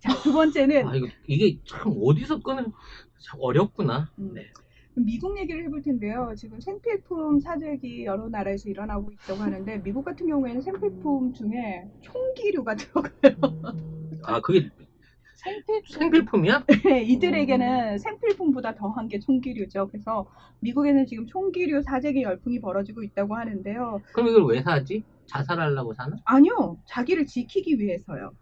자, 두 번째는 이게 참 어디서 끄는 참 어렵구나. 네. 미국 얘기를 해볼 텐데요. 지금 생필품 사재기 여러 나라에서 일어나고 있다고 하는데 미국 같은 경우에는 생필품 중에 총기류가 들어가요. 아, 그게 생필품 생필품이야? 이들에게는 생필품보다 더한 게 총기류죠. 그래서 미국에는 지금 총기류 사재기 열풍이 벌어지고 있다고 하는데요. 그럼 이걸 왜 사지? 자살하려고 사나? 아니요, 자기를 지키기 위해서요.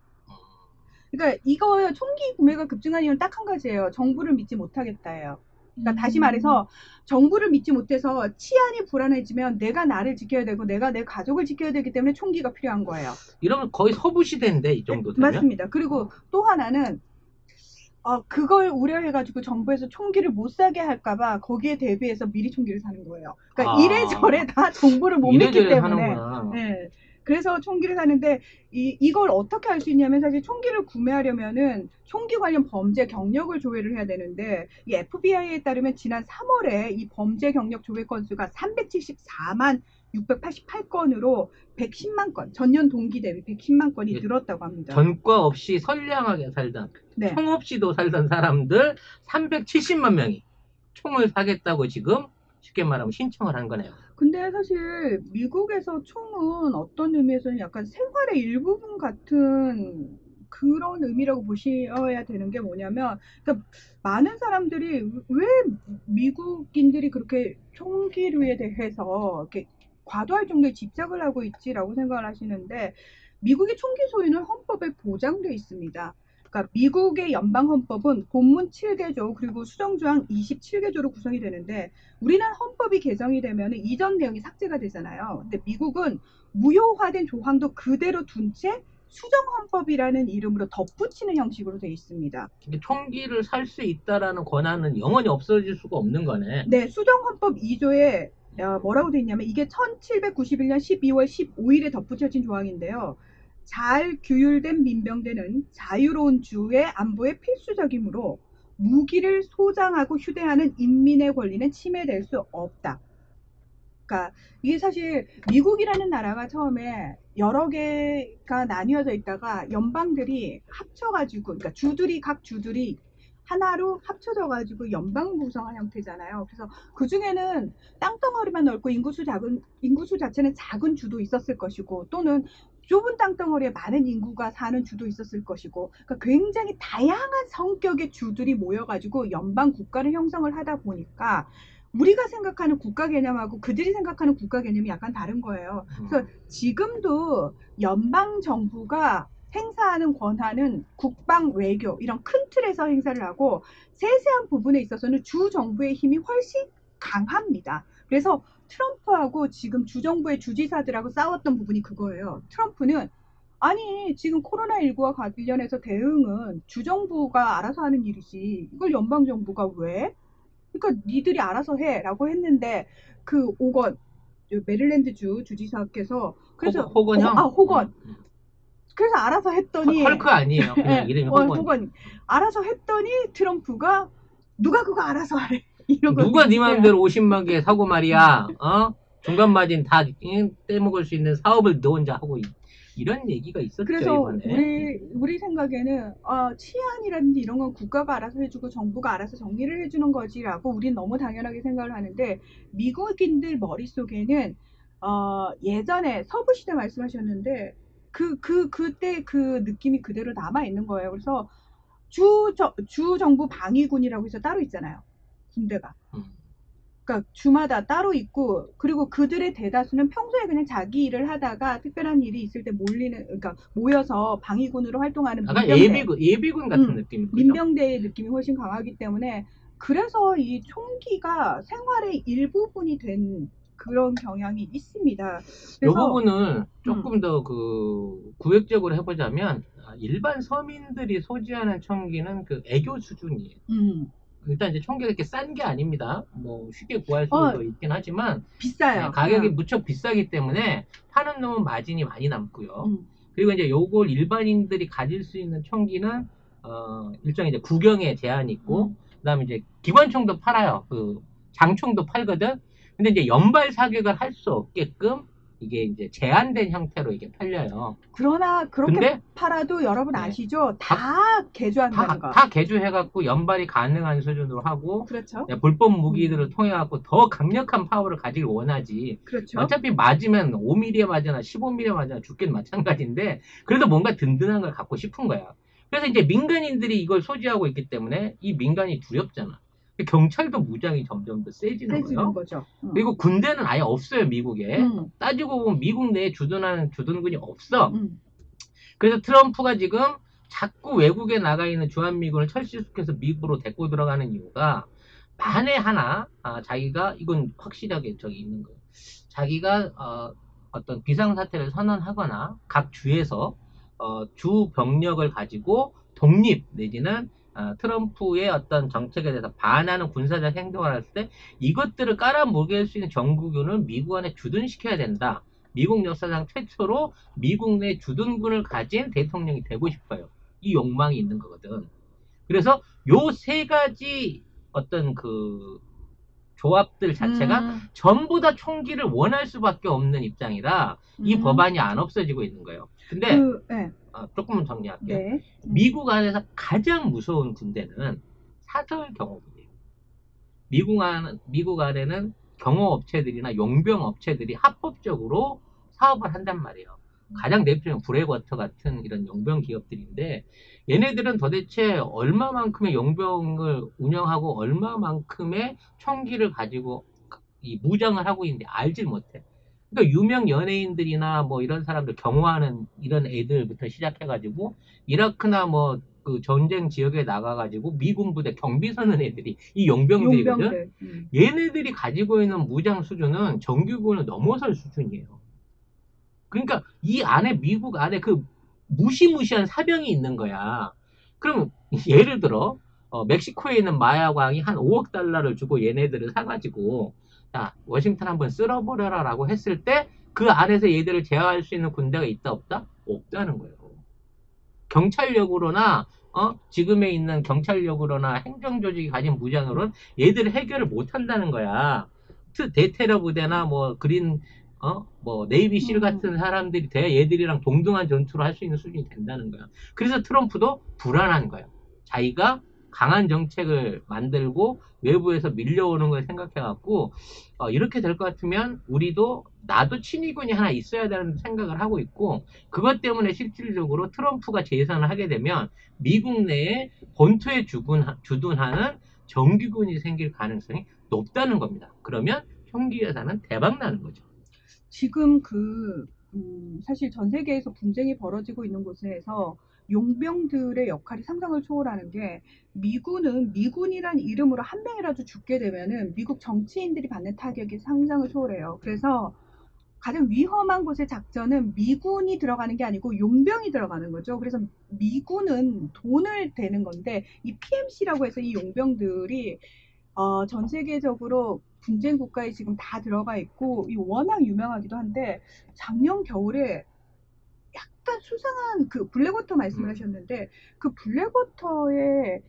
그러니까 이거 총기 구매가 급증한 이유는 딱 한 가지예요. 정부를 믿지 못하겠다예요. 그러니까 다시 말해서 정부를 믿지 못해서 치안이 불안해지면 내가 나를 지켜야 되고 내가 내 가족을 지켜야 되기 때문에 총기가 필요한 거예요. 이러면 거의 서부 시대인데 이 정도 되면? 맞습니다. 그리고 또 하나는 그걸 우려해가지고 정부에서 총기를 못 사게 할까봐 거기에 대비해서 미리 총기를 사는 거예요. 그러니까 이래저래 다 정부를 못 믿기 이래저래 때문에. 사는구나. 네. 그래서 총기를 사는데 이걸 어떻게 할 수 있냐면 사실 총기를 구매하려면은 총기 관련 범죄 경력을 조회를 해야 되는데 이 FBI에 따르면 지난 3월에 이 범죄 경력 조회 건수가 374만 688건으로 110만 건, 전년 동기 대비 110만 건이 늘었다고 합니다. 전과 없이 선량하게 살던, 네. 총 없이도 살던 사람들 370만 명이 총을 사겠다고 지금 쉽게 말하면 신청을 한 거네요. 근데 사실 미국에서 총은 어떤 의미에서는 약간 생활의 일부분 같은 그런 의미라고 보셔야 되는 게 뭐냐면, 그러니까 많은 사람들이 왜 미국인들이 그렇게 총기류에 대해서 이렇게 과도할 정도의 집착을 하고 있지라고 생각을 하시는데, 미국의 총기 소유는 헌법에 보장돼 있습니다. 그러니까 미국의 연방 헌법은 본문 7개조 그리고 수정조항 27개조로 구성이 되는데 우리는 헌법이 개정이 되면 이전 내용이 삭제가 되잖아요. 근데 미국은 무효화된 조항도 그대로 둔 채 수정 헌법이라는 이름으로 덧붙이는 형식으로 되어 있습니다. 총기를 살 수 있다라는 권한은 영원히 없어질 수가 없는 거네. 네, 수정 헌법 2조에 뭐라고 되어 있냐면 이게 1791년 12월 15일에 덧붙여진 조항인데요. 잘 규율된 민병대는 자유로운 주의 안보에 필수적이므로 무기를 소장하고 휴대하는 인민의 권리는 침해될 수 없다. 그러니까 이게 사실 미국이라는 나라가 처음에 여러 개가 나뉘어져 있다가 연방들이 합쳐가지고, 그러니까 각 주들이 하나로 합쳐져가지고 연방 구성한 형태잖아요. 그래서 그 중에는 땅덩어리만 넓고 인구수 자체는 작은 주도 있었을 것이고, 또는 좁은 땅덩어리에 많은 인구가 사는 주도 있었을 것이고, 그러니까 굉장히 다양한 성격의 주들이 모여가지고 연방 국가를 형성을 하다 보니까 우리가 생각하는 국가 개념하고 그들이 생각하는 국가 개념이 약간 다른 거예요. 그래서 지금도 연방 정부가 행사하는 권한은 국방, 외교 이런 큰 틀에서 행사를 하고 세세한 부분에 있어서는 주 정부의 힘이 훨씬 강합니다. 그래서 트럼프하고 지금 주 정부의 주지사들하고 싸웠던 부분이 그거예요. 트럼프는 아니 지금 코로나19와 관련해서 대응은 주정부가 알아서 하는 일이지 이걸 연방정부가 왜? 그러니까 니들이 알아서 해라고 했는데 그 오건 메릴랜드주 주지사께서 그래서 호건 형? 호건 그래서 알아서 했더니 헐크 아니에요. 그냥 이름이 호건. 호건 알아서 했더니 트럼프가 누가 그거 알아서 하래 이러고 누가 네 마음대로 50만 개 사고 말이야. 중간 마진 다 떼먹을 수 있는 사업을 너 혼자 하고 이런 얘기가 있었죠. 그래서 이번에. 우리 생각에는 치안이라든지 이런 건 국가가 알아서 해주고 정부가 알아서 정리를 해주는 거지라고 우린 너무 당연하게 생각을 하는데 미국인들 머릿속에는 예전에 서부 시대 말씀하셨는데 그때 그 느낌이 그대로 남아 있는 거예요. 그래서 주 정부 방위군이라고 해서 따로 있잖아요. 군대가. 그러니까 주마다 따로 있고 그리고 그들의 대다수는 평소에 그냥 자기 일을 하다가 특별한 일이 있을 때 그러니까 모여서 방위군으로 활동하는 약간 민병대. 예비군 같은 느낌. 민병대의 느낌이 훨씬 강하기 때문에 그래서 이 총기가 생활의 일부분이 된 그런 경향이 있습니다. 이 부분을 조금 더 구획적으로 해보자면 일반 서민들이 소지하는 총기는 그 애교 수준이에요. 일단 이제 총기가 이렇게 싼 게 아닙니다. 뭐 쉽게 구할 수도 있긴 하지만 비싸요. 네, 가격이 무척 비싸기 때문에 파는 놈은 마진이 많이 남고요. 그리고 이제 요걸 일반인들이 가질 수 있는 총기는 일종의 이제 구경에 제한이 있고 그다음에 이제 기관총도 팔아요. 그 장총도 팔거든. 근데 이제 연발 사격을 할 수 없게끔 이게 이제 제한된 형태로 이게 팔려요. 그러나 그렇게 근데 팔아도 여러분 네. 아시죠? 다 개조한다는 거. 다 개조해갖고 연발이 가능한 수준으로 하고 그렇죠. 불법 무기들을 통해갖고 더 강력한 파워를 가지길 원하지. 그렇죠. 어차피 맞으면 5mm에 맞으나 15mm에 맞으나 죽긴 마찬가지인데 그래도 뭔가 든든한 걸 갖고 싶은 거야. 그래서 이제 민간인들이 이걸 소지하고 있기 때문에 이 민간이 두렵잖아. 경찰도 무장이 점점 더 세지는 거예요. 거죠. 그리고 군대는 아예 없어요, 미국에. 따지고 보면 미국 내에 주둔하는 주둔군이 없어. 그래서 트럼프가 지금 자꾸 외국에 나가 있는 주한미군을 철시시켜서 미국으로 데리고 들어가는 이유가 만에 하나 자기가 이건 확실하게 저기 있는 거예요. 자기가 어떤 비상사태를 선언하거나 각 주에서 주 병력을 가지고 독립 내지는 트럼프의 어떤 정책에 대해서 반하는 군사적 행동을 했을 때 이것들을 깔아먹일 수 있는 정규군을 미국 안에 주둔시켜야 된다. 미국 역사상 최초로 미국 내 주둔군을 가진 대통령이 되고 싶어요. 이 욕망이 있는 거거든. 그래서 요 세 가지 어떤 그 조합들 자체가 전부 다 총기를 원할 수밖에 없는 입장이라 이 법안이 안 없어지고 있는 거예요. 근데 네. 조금만 정리할게요. 네. 미국 안에서 가장 무서운 군대는 사설 경호군이에요. 미국 안에는 경호업체들이나 용병업체들이 합법적으로 사업을 한단 말이에요. 가장 대표적인 브레워터 같은 이런 용병 기업들인데 얘네들은 도대체 얼마만큼의 용병을 운영하고 얼마만큼의 총기를 가지고 이 무장을 하고 있는지 알질 못해. 그러니까 유명 연예인들이나 뭐 이런 사람들 경호하는 이런 애들부터 시작해가지고 이라크나 뭐 그 전쟁 지역에 나가가지고 미군 부대 경비 서는 애들이 이 용병들이거든. 얘네들이 가지고 있는 무장 수준은 정규군을 넘어설 수준이에요. 그러니까 이 안에 미국 안에 그 무시무시한 사병이 있는 거야. 그럼 예를 들어 멕시코에 있는 마야광이 한 5억 달러를 주고 얘네들을 사가지고 야 워싱턴 한번 쓸어버려라 라고 했을 때 그 안에서 얘들을 제어할 수 있는 군대가 있다 없다? 없다는 거예요. 경찰력으로나 지금에 있는 경찰력으로나 행정조직이 가진 무장으로는 얘들을 해결을 못한다는 거야. 대테러 부대나 뭐 그린 뭐 네이비실 같은 사람들이 돼야 얘들이랑 동등한 전투를 할 수 있는 수준이 된다는 거야. 그래서 트럼프도 불안한 거야. 자기가 강한 정책을 만들고 외부에서 밀려오는 걸 생각해갖고 이렇게 될 것 같으면 우리도 나도 친위군이 하나 있어야 되는 생각을 하고 있고 그것 때문에 실질적으로 트럼프가 재선을 하게 되면 미국 내에 본토에 주둔하는 정규군이 생길 가능성이 높다는 겁니다. 그러면 총기 여사는 대박 나는 거죠. 지금 사실 전 세계에서 분쟁이 벌어지고 있는 곳에서 용병들의 역할이 상상을 초월하는 게 미군은 미군이란 이름으로 한 명이라도 죽게 되면은 미국 정치인들이 받는 타격이 상상을 초월해요. 그래서 가장 위험한 곳의 작전은 미군이 들어가는 게 아니고 용병이 들어가는 거죠. 그래서 미군은 돈을 대는 건데 이 PMC라고 해서 이 용병들이 전 세계적으로 분쟁 국가에 지금 다 들어가 있고 워낙 유명하기도 한데 작년 겨울에 약간 수상한 그 블랙워터 말씀을 하셨는데 그 블랙워터의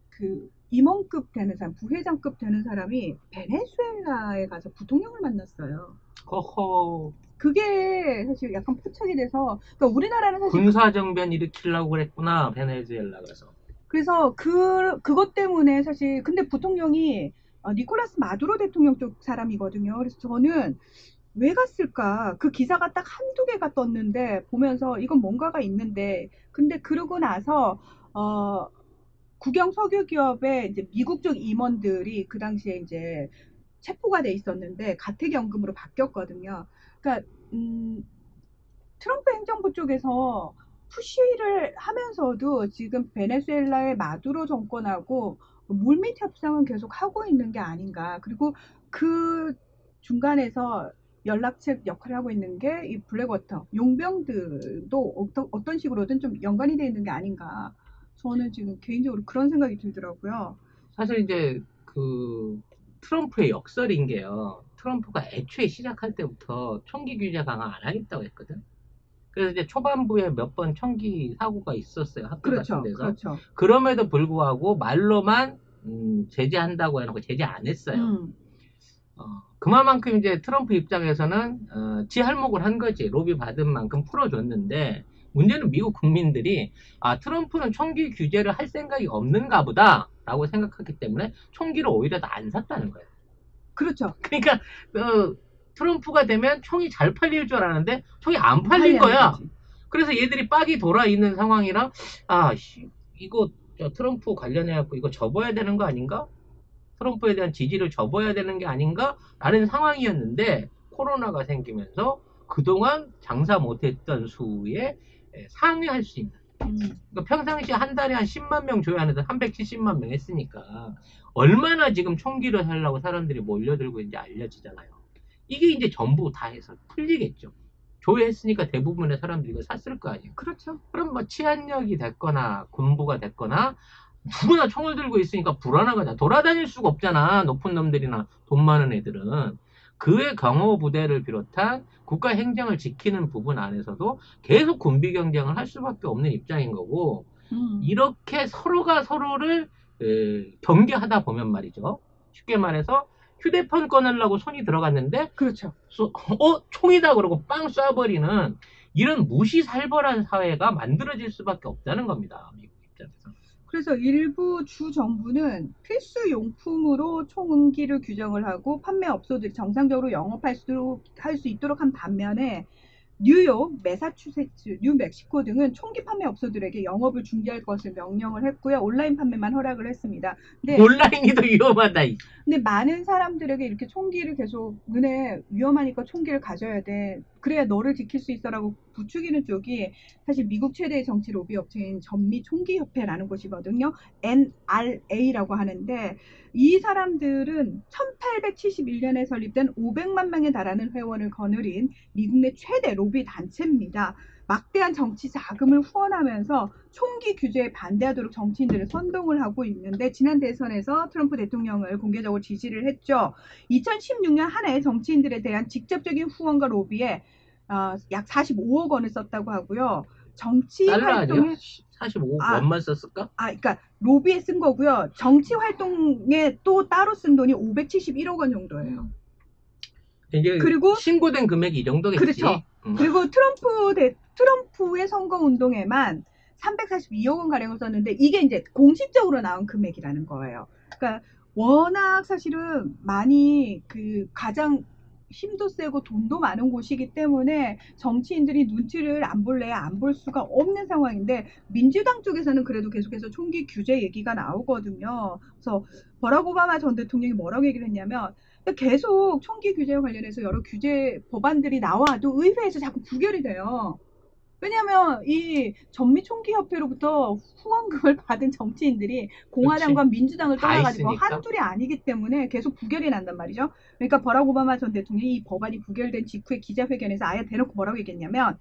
그 임원급 되는 사람, 부회장급 되는 사람이 베네수엘라에 가서 부통령을 만났어요. 허허. 그게 사실 약간 포착이 돼서 그러니까 우리나라는 사실 군사정변 일으키려고 그랬구나 베네수엘라 가서. 그래서 그것 때문에 사실 근데 부통령이 니콜라스 마두로 대통령 쪽 사람이거든요. 그래서 저는 왜 갔을까? 그 기사가 딱 한두 개가 떴는데 보면서 이건 뭔가가 있는데 근데 그러고 나서 국영 석유 기업의 이제 미국 쪽 임원들이 그 당시에 이제 체포가 돼 있었는데 가택연금으로 바뀌었거든요. 그러니까 트럼프 행정부 쪽에서 푸시를 하면서도 지금 베네수엘라의 마두로 정권하고 물밑 협상은 계속 하고 있는 게 아닌가. 그리고 그 중간에서 연락책 역할을 하고 있는 게 이 블랙워터 용병들도 어떤 식으로든 좀 연관이 되어 있는 게 아닌가. 저는 지금 개인적으로 그런 생각이 들더라고요. 사실 이제 그 트럼프의 역설인 게요. 트럼프가 애초에 시작할 때부터 총기 규제 강화 안 하겠다고 했거든. 그래서 이제 초반부에 몇 번 총기 사고가 있었어요. 학교 같은 데서. 그렇죠. 그럼에도 불구하고 말로만 제재한다고 해놓고 제재 안 했어요. 그만큼 이제 트럼프 입장에서는 지할목을 한 거지. 로비 받은 만큼 풀어줬는데 문제는 미국 국민들이 트럼프는 총기 규제를 할 생각이 없는가 보다 라고 생각했기 때문에 총기를 오히려 더 안 샀다는 거예요. 그렇죠. 그러니까 트럼프가 되면 총이 잘 팔릴 줄 알았는데 총이 안 팔린 거야. 거지. 그래서 얘들이 빡이 돌아 있는 상황이라 이거 트럼프 관련해갖고 이거 접어야 되는 거 아닌가? 트럼프에 대한 지지를 접어야 되는 게 아닌가? 라는 상황이었는데 코로나가 생기면서 그동안 장사 못했던 수에 상회할 수 있는. 그러니까 평상시에 한 달에 한 10만 명 줘야 하는데 370만 명 했으니까 얼마나 지금 총기를 하려고 사람들이 몰려들고 있는지 알려지잖아요. 이게 이제 전부 다 해서 풀리겠죠. 조회했으니까 대부분의 사람들이 이거 샀을 거 아니에요. 그렇죠. 그럼 뭐 치안력이 됐거나 군부가 됐거나 누구나 총을 들고 있으니까 불안하거나 돌아다닐 수가 없잖아. 높은 놈들이나 돈 많은 애들은. 그의 경호부대를 비롯한 국가 행정을 지키는 부분 안에서도 계속 군비 경쟁을 할 수밖에 없는 입장인 거고 이렇게 서로가 서로를 경계하다 보면 말이죠. 쉽게 말해서 휴대폰 꺼내려고 손이 들어갔는데 그렇죠. 총이다 그러고 빵 쏴버리는 이런 무시살벌한 사회가 만들어질 수밖에 없다는 겁니다. 미국 입장에서. 그래서 일부 주 정부는 필수 용품으로 총기를 규정을 하고 판매업소들이 정상적으로 영업할 수 있도록 한 반면에 뉴욕, 매사추세츠, 뉴멕시코 등은 총기 판매 업소들에게 영업을 중지할 것을 명령을 했고요. 온라인 판매만 허락을 했습니다. 온라인이 더 위험하다. 근데 많은 사람들에게 이렇게 총기를 계속 눈에 위험하니까 총기를 가져야 돼. 그래야 너를 지킬 수 있어라고 부추기는 쪽이 사실 미국 최대의 정치 로비 업체인 전미 총기협회라는 곳이거든요. NRA라고 하는데 이 사람들은 1871년에 설립된 500만 명에 달하는 회원을 거느린 미국 내 최대 로비 단체입니다. 막대한 정치 자금을 후원하면서 총기 규제에 반대하도록 정치인들을 선동을 하고 있는데 지난 대선에서 트럼프 대통령을 공개적으로 지지를 했죠. 2016년 한 해 정치인들에 대한 직접적인 후원과 로비에 약 45억 원을 썼다고 하고요. 정치 활동에 45억 원만 썼을까? 그러니까 로비에 쓴 거고요. 정치 활동에 또 따로 쓴 돈이 571억 원 정도예요. 그리고 신고된 금액이 이 정도겠지. 그렇죠. 그리고 트럼프의 선거 운동에만 342억 원 가량을 썼는데 이게 이제 공식적으로 나온 금액이라는 거예요. 그러니까 워낙 사실은 많이 가장 힘도 세고 돈도 많은 곳이기 때문에 정치인들이 눈치를 안 볼래야 안 볼 수가 없는 상황인데 민주당 쪽에서는 그래도 계속해서 총기 규제 얘기가 나오거든요. 그래서 버락 오바마 전 대통령이 뭐라고 얘기를 했냐면 계속 총기 규제와 관련해서 여러 규제 법안들이 나와도 의회에서 자꾸 부결이 돼요. 왜냐하면 이 전미총기협회로부터 후원금을 받은 정치인들이 공화당과 민주당을 떠나가지고 한둘이 아니기 때문에 계속 부결이 난단 말이죠. 그러니까 버락 오바마 전 대통령이 이 법안이 부결된 직후에 기자회견에서 아예 대놓고 뭐라고 얘기했냐면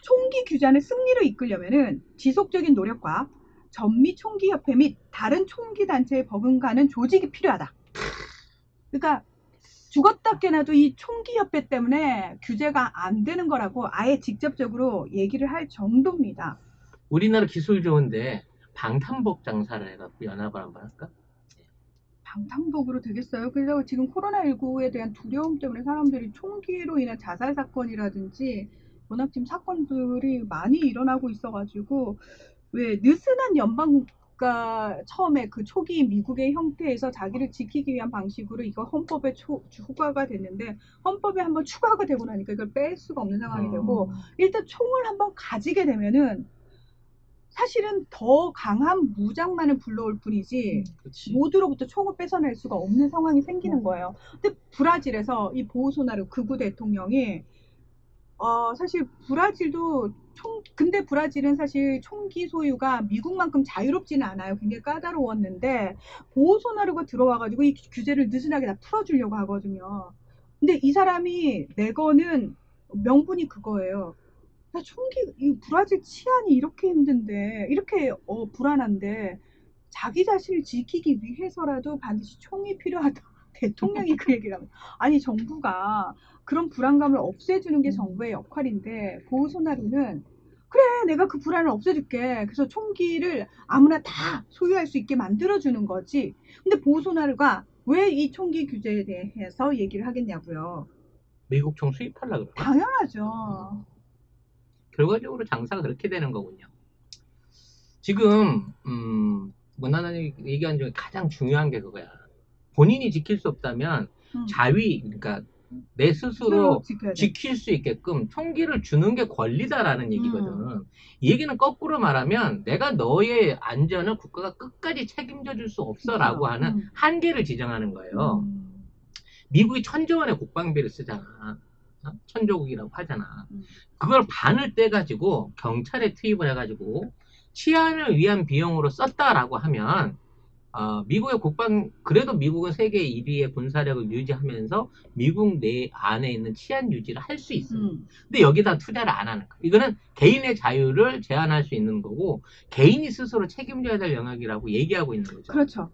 총기 규제안을 승리로 이끌려면은 지속적인 노력과 전미총기협회 및 다른 총기단체에 버금가는 조직이 필요하다. 그러니까 죽었다 깨나도 이 총기협회 때문에 규제가 안 되는 거라고 아예 직접적으로 얘기를 할 정도입니다. 우리나라 기술 좋은데 방탄복 장사를 해갖고 연합을 한번 할까? 방탄복으로 되겠어요? 그래서 지금 코로나19에 대한 두려움 때문에 사람들이 총기로 인한 자살 사건이라든지 워낙 지금 사건들이 많이 일어나고 있어가지고 왜 느슨한 연방국가 처음에 그 초기 미국의 형태에서 자기를 지키기 위한 방식으로 이거 헌법에 추가가 됐는데 헌법에 한번 추가가 되고 나니까 이걸 뺄 수가 없는 상황이 되고 일단 총을 한번 가지게 되면은 사실은 더 강한 무장만을 불러올 뿐이지 모두로부터 총을 뺏어낼 수가 없는 상황이 생기는 거예요. 근데 브라질에서 이 보우소나루 극우 대통령이 사실 브라질도 근데 브라질은 사실 총기 소유가 미국만큼 자유롭지는 않아요. 굉장히 까다로웠는데 보우소나루가 들어와가지고 이 규제를 느슨하게 다 풀어주려고 하거든요. 근데 이 사람이 내거는 명분이 그거예요. 이 브라질 치안이 이렇게 힘든데, 이렇게 불안한데, 자기 자신을 지키기 위해서라도 반드시 총이 필요하다. 대통령이 그 얘기를 하면. 아니, 정부가 그런 불안감을 없애주는 게 정부의 역할인데, 보우소나루는, 그래, 내가 그 불안을 없애줄게. 그래서 총기를 아무나 다 소유할 수 있게 만들어주는 거지. 근데 보우소나루가 왜 이 총기 규제에 대해서 얘기를 하겠냐고요. 미국 총 수입하려고 그래요. 당연하죠. 결과적으로 장사가 그렇게 되는 거군요. 지금 무난하게 얘기한 중에 가장 중요한 게 그거야. 본인이 지킬 수 없다면 자위, 그러니까 내 스스로 지킬 수 있게끔 총기를 주는 게 권리다라는 얘기거든. 이 얘기는 거꾸로 말하면 내가 너의 안전을 국가가 끝까지 책임져 줄 수 없어라고 하는 한계를 지정하는 거예요. 미국이 1,000조 원의 국방비를 쓰잖아. 천조국이라고 하잖아. 그걸 반을 떼가지고 경찰에 투입을 해가지고 치안을 위한 비용으로 썼다라고 하면 미국의 그래도 미국은 세계 1위의 군사력을 유지하면서 미국 내 안에 있는 치안 유지를 할 수 있어요. 근데 여기다 투자를 안 하는 거예요. 이거는 개인의 자유를 제한할 수 있는 거고, 개인이 스스로 책임져야 될 영역이라고 얘기하고 있는 거죠. 그렇죠.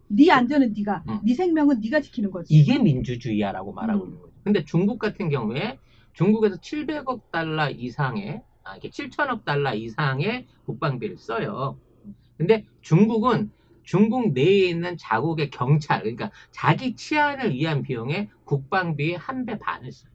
네 안전은 네가, 네 생명은 네가 지키는 거지. 이게 민주주의야라고 말하고 있는 거죠. 근데 중국 같은 경우에 중국에서 700억 달러 이상의, 이게 7천억 달러 이상의 국방비를 써요. 근데 중국은 중국 내에 있는 자국의 경찰, 그러니까 자기 치안을 위한 비용에 국방비의 1배 반을 써요.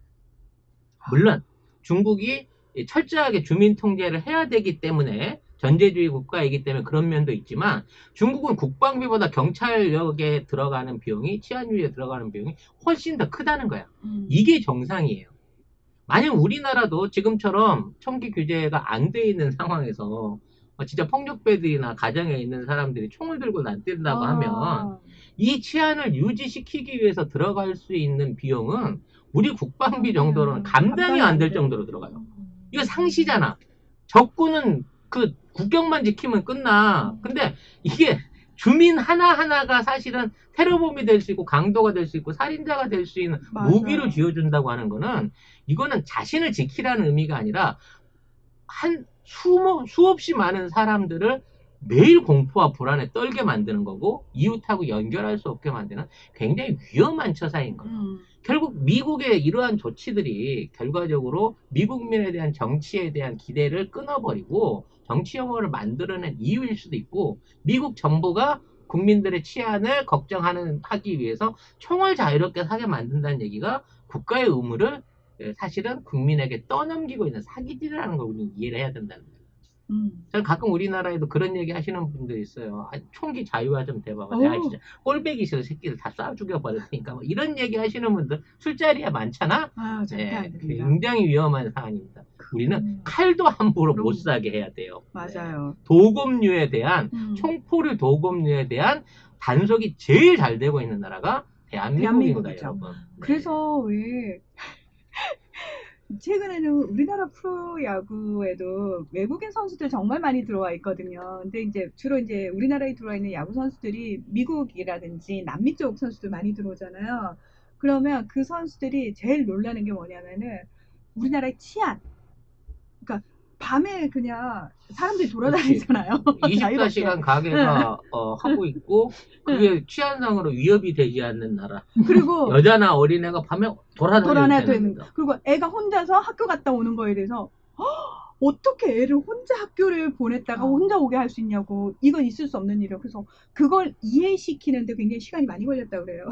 물론 중국이 철저하게 주민 통제를 해야 되기 때문에, 전제주의 국가이기 때문에 그런 면도 있지만, 중국은 국방비보다 경찰력에 들어가는 비용이, 치안 유지에 들어가는 비용이 훨씬 더 크다는 거야. 이게 정상이에요. 만약 우리나라도 지금처럼 총기 규제가 안 돼 있는 상황에서 진짜 폭력배들이나 가정에 있는 사람들이 총을 들고 난뛴다고 하면 이 치안을 유지시키기 위해서 들어갈 수 있는 비용은 우리 국방비 정도로는 감당이 안 될 정도로 들어가요. 이거 상시잖아. 적군은 그 국경만 지키면 끝나. 근데 이게 주민 하나하나가 사실은 테러범이 될 수 있고 강도가 될 수 있고 살인자가 될 수 있는 무기를 쥐어준다고 하는 거는, 이거는 자신을 지키라는 의미가 아니라 수없이 많은 사람들을 매일 공포와 불안에 떨게 만드는 거고, 이웃하고 연결할 수 없게 만드는 굉장히 위험한 처사인 거예요. 결국 미국의 이러한 조치들이 결과적으로 미국민에 대한 정치에 대한 기대를 끊어버리고 정치 혐오를 만들어낸 이유일 수도 있고, 미국 정부가 국민들의 치안을 하기 위해서 총을 자유롭게 사게 만든다는 얘기가 국가의 의무를 사실은 국민에게 떠넘기고 있는 사기질이라는 걸 우리는 이해를 해야 된다는 거예요. 저는 가끔 우리나라에도 그런 얘기 하시는 분들이 있어요. 총기 자유화 좀 돼봐봐. 내가 진짜 꼴배기 싫어 새끼들 다 쏴 죽여버릴 테니까. 뭐 이런 얘기 하시는 분들 술자리에 많잖아. 네, 굉장히 위험한 사안입니다. 우리는 칼도 함부로 못 사게 해야 돼요. 맞아요. 네. 도검류에 대한 총포류 도검류에 대한 단속이 제일 잘 되고 있는 나라가 대한민국입니다, 여러분. 네. 그래서 왜 최근에는 우리나라 프로야구에도 외국인 선수들 정말 많이 들어와 있거든요. 근데 이제 주로 이제 우리나라에 들어와 있는 야구 선수들이 미국이라든지 남미 쪽 선수들 많이 들어오잖아요. 그러면 그 선수들이 제일 놀라는 게 뭐냐면은 우리나라의 치안. 그러니까 밤에 그냥 사람들이 돌아다니잖아요. 24시간 가게가 하고 있고, 그게 치안상으로 위협이 되지 않는 나라. 그리고 여자나 어린애가 밤에 돌아다녀야 되는 거. 그리고 애가 혼자서 학교 갔다 오는 거에 대해서 어떻게 애를 혼자 학교를 보냈다가 혼자 오게 할 수 있냐고. 이건 있을 수 없는 일이에요. 그래서 그걸 이해시키는데 굉장히 시간이 많이 걸렸다고 그래요.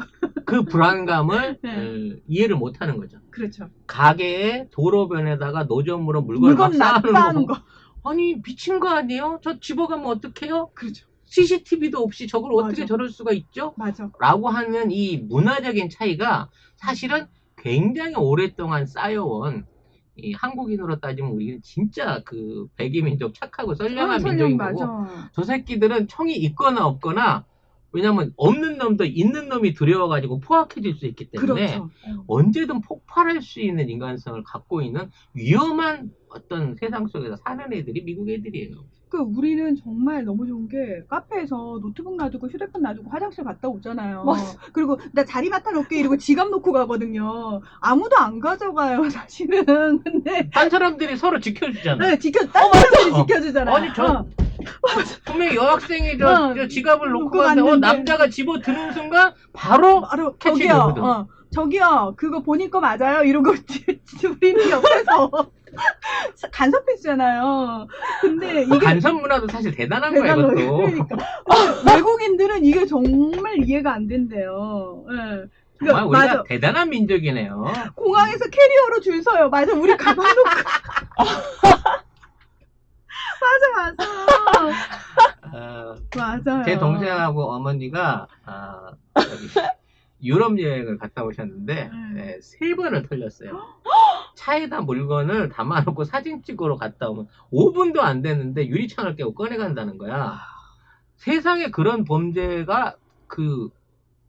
그 불안감을 이해를 못하는 거죠. 그렇죠. 가게에 도로변에다가 노점으로 물건을 막 쌓아놓는 거. 아니 미친 거 아니에요? 저 집어가면 어떡해요? 그렇죠. CCTV도 없이 저걸 어떻게 저럴 수가 있죠? 맞아. 라고 하는 이 문화적인 차이가 사실은 굉장히 오랫동안 쌓여온, 이 한국인으로 따지면 우리는 진짜 그 백이민족 착하고 선량한 민족인 거고, 저 새끼들은 총이 있거나 없거나, 왜냐면 없는 놈도 있는 놈이 두려워가지고 포악해질 수 있기 때문에 그렇죠. 언제든 폭발할 수 있는 인간성을 갖고 있는 위험한 어떤 세상 속에서 사는 애들이 미국 애들이에요. 그 우리는 정말 너무 좋은 게 카페에서 노트북 놔두고 휴대폰 놔두고 화장실 갔다 오잖아요. 그리고 나 자리 맡아놓게 이러고 지갑 놓고 가거든요. 아무도 안 가져가요 사실은. 근데 딴 사람들이 서로 지켜주잖아. 네, 딴 사람들이 지켜주잖아요. 아니 분명히 여학생이 저 지갑을 놓고 갔는데 남자가 집어 드는 순간 바로 캐치되거든. 저기요 그거 본인 거 맞아요? 이러고 우리는 옆에서 간섭했잖아요. 근데 이게 간섭 문화도 사실 대단한 거야, 대단한 이것도. 그러니까. 외국인들은 이게 정말 이해가 안 된대요. 예. 정말 그러니까 우리가 맞아. 대단한 민족이네요. 공항에서 캐리어로 줄 서요. 맞아. 우리 가방 놓고. 맞아, 맞아요. 제 동생하고 어머니가 저기 유럽 여행을 갔다 오셨는데 예, 3번을 털렸어요. 차에다 물건을 담아놓고 사진 찍으러 갔다 오면 5분도 안 됐는데 유리창을 깨고 꺼내간다는 거야. 세상에 그런 범죄가 그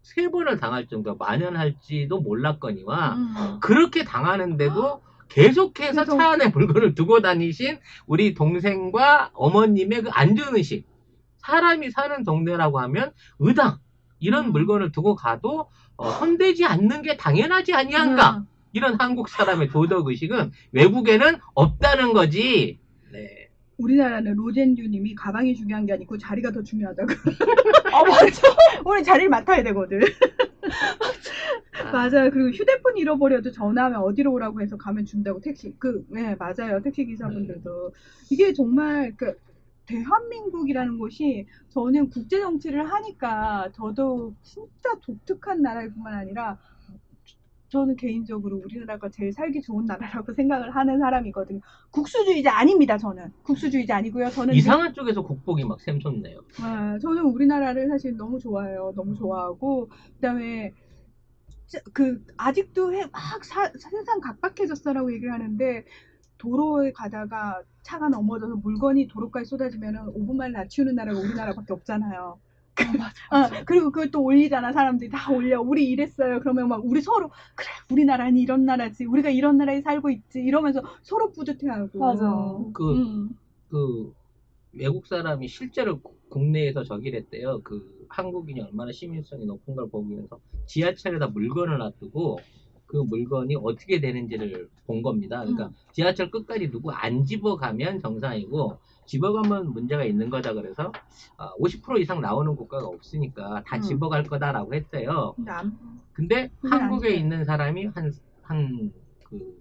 3번을 당할 정도 만연할지도 몰랐거니와 그렇게 당하는데도 계속해서 그래서- 차 안에 물건을 두고 다니신 우리 동생과 어머님의 그 안전의식. 사람이 사는 동네라고 하면 의당 이런 물건을 두고 가도 손대지 않는 게 당연하지 아니한가. 이런 한국 사람의 도덕의식은 외국에는 없다는 거지. 네. 우리나라는 로젠듀님이 가방이 중요한 게 아니고 자리가 더 중요하다고. 맞아. 우리 자리를 맡아야 되거든. 맞아요. 그리고 휴대폰 잃어버려도 전화하면 어디로 오라고 해서 가면 준다고 택시. 네, 맞아요. 택시 기사분들도. 이게 정말, 대한민국이라는 곳이 저는 국제 정치를 하니까 저도 진짜 독특한 나라일 뿐만 아니라 저는 개인적으로 우리나라가 제일 살기 좋은 나라라고 생각을 하는 사람이거든요. 국수주의자 아닙니다, 저는. 국수주의자 아니고요. 저는 이상한 쪽에서 국복이 막 샘솟네요. 저는 우리나라를 사실 너무 좋아해요. 너무 좋아하고 그다음에 아직도 세상 각박해졌어라고 얘기를 하는데 도로에 가다가 차가 넘어져서 물건이 도로까지 쏟아지면 5분 만에 다 치우는 나라가 우리나라밖에 없잖아요. 맞아. 그리고 그걸 또 올리잖아. 사람들이 다 올려. 우리 이랬어요. 그러면 막 우리 서로 그래 우리나라는 이런 나라지. 우리가 이런 나라에 살고 있지. 이러면서 서로 뿌듯해하고. 맞아. 그 외국 사람이 실제로 국내에서 저기를 했대요. 그 한국인이 얼마나 시민성이 높은 걸 보기 위해서 지하철에다 물건을 놔두고 그 물건이 어떻게 되는지를 본 겁니다. 그러니까 지하철 끝까지 누구 안 집어가면 정상이고 집어가면 문제가 있는 거다. 그래서 50% 이상 나오는 국가가 없으니까 다 집어갈 거다라고 했대요. 근데 한국에 있는 사람이 그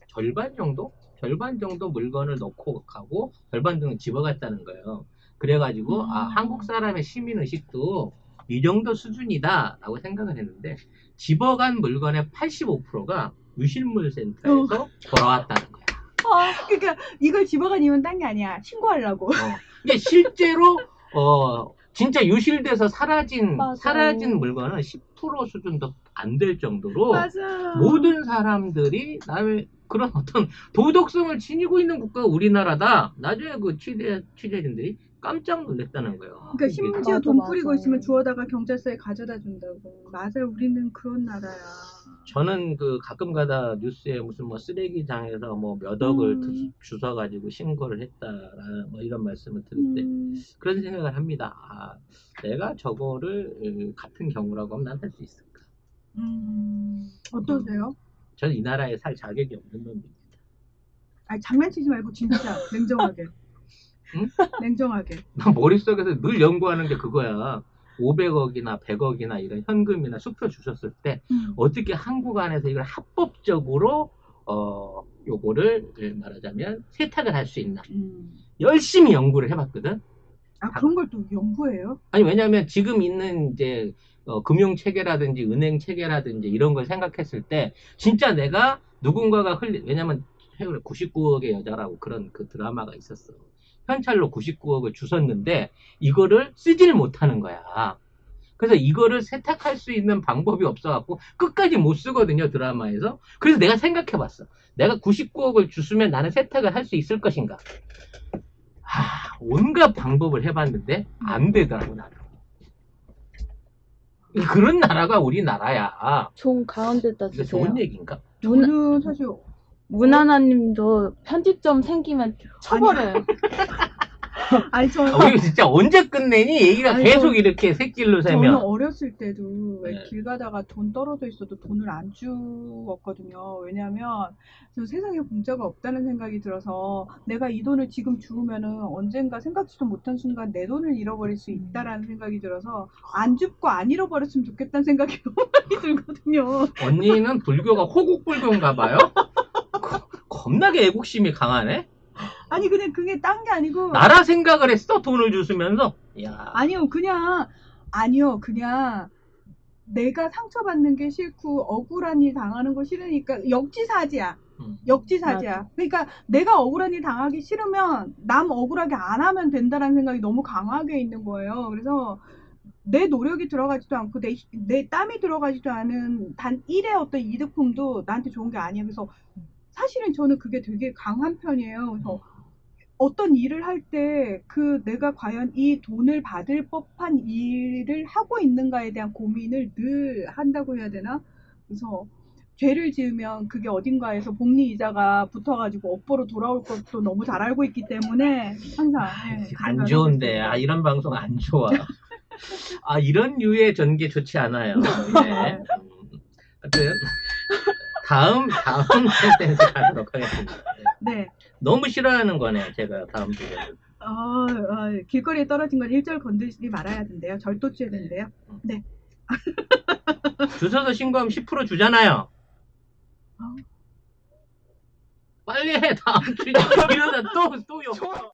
절반 정도 물건을 넣고 가고 절반 정도 집어갔다는 거예요. 그래가지고 한국 사람의 시민의식도 이 정도 수준이다라고 생각을 했는데 집어간 물건의 85%가 유실물 센터에서 돌아왔다는 거야. 그러니까 이걸 집어간 이유는 딴 게 아니야. 신고하려고. 근데 실제로 진짜 유실돼서 사라진 물건은 10% 수준도 안 될 정도로 맞아. 모든 사람들이 남의 그런 어떤 도덕성을 지니고 있는 국가가 우리나라다. 나중에 그 취재진들이 깜짝 놀랐다는 거예요. 그러니까 심지어 맞아, 돈 맞아. 뿌리고 있으면 주워다가 경찰서에 가져다 준다고. 맞아요. 우리는 그런 나라야. 저는 그 가끔 가다 뉴스에 무슨 뭐 쓰레기장에서 뭐 몇 억을 주워가지고 신고를 했다라 뭐 이런 말씀을 들을 때 그런 생각을 합니다. 내가 저거를 같은 경우라고 하면 난 할 수 있을까? 어떠세요? 저는 이 나라에 살 자격이 없는 놈입니다. 아니 장난치지 말고 진짜 냉정하게. 응? 냉정하게. 나 머릿속에서 늘 연구하는 게 그거야. 500억이나 100억이나 이런 현금이나 수표 주셨을 때 어떻게 한국 안에서 이걸 합법적으로 요거를 말하자면 세탁을 할 수 있나. 열심히 연구를 해봤거든. 그런 걸 또 연구해요? 아니 왜냐면 지금 있는 이제 금융 체계라든지 은행 체계라든지 이런 걸 생각했을 때 진짜 내가 누군가가 왜냐면 최근에 99억의 여자라고 그런 그 드라마가 있었어. 현찰로 99억을 주웠는데 이거를 쓰지를 못하는 거야. 그래서 이거를 세탁할 수 있는 방법이 없어갖고 끝까지 못 쓰거든요, 드라마에서. 그래서 내가 생각해봤어. 내가 99억을 주스면 나는 세탁을 할 수 있을 것인가. 온갖 방법을 해봤는데 안 되더라고, 나는. 그런 나라가 우리나라야. 종 가운데다 이거 주세요. 좋은 얘기인가? 저는 사실 문하나님도 편집점 생기면 처벌해요. 아니 저는 우리 진짜 언제 끝내니? 얘기가 아니, 계속 이렇게 새길로 저는 새면. 어렸을 때도 왜 네. 길 가다가 돈 떨어져 있어도 돈을 안 주웠거든요. 왜냐면 저 세상에 공짜가 없다는 생각이 들어서 내가 이 돈을 지금 주우면은 언젠가 생각지도 못한 순간 내 돈을 잃어버릴 수 있다라는 생각이 들어서 안 줍고 안 잃어버렸으면 좋겠다는 생각이 너무 많이 들거든요. 언니는 불교가 호국불교인가 봐요? 겁나게 애국심이 강하네. 아니 근데 그게 딴 게 아니고 나라 생각을 했어, 돈을 주시면서. 야. 아니요 그냥 내가 상처받는 게 싫고 억울한 일 당하는 거 싫으니까 역지사지야. 역지사지야. 그러니까 내가 억울한 일 당하기 싫으면 남 억울하게 안 하면 된다는 생각이 너무 강하게 있는 거예요. 그래서 내 노력이 들어가지도 않고 내 땀이 들어가지도 않은 단 1의 어떤 이득품도 나한테 좋은 게 아니에요. 그래서 사실은 저는 그게 되게 강한 편이에요. 그래서 어떤 일을 할 때 내가 과연 이 돈을 받을 법한 일을 하고 있는가에 대한 고민을 늘 한다고 해야 되나? 그래서 죄를 지으면 그게 어딘가에서 복리이자가 붙어가지고 업보로 돌아올 것도 너무 잘 알고 있기 때문에 항상 안 좋은데. 이런 방송 안 좋아. 이런 류의 전개 좋지 않아요. 네. 하여튼 다음 센텐스 가도록 하겠습니다. 네. 너무 싫어하는 거네, 제가 다음 주에. 길거리에 떨어진 건 일절 건드리지 말아야 된대요. 절도죄 된대요. 네. 주소서 신고하면 10% 주잖아요. 빨리 해, 다음 주에. 이러다 또 욕.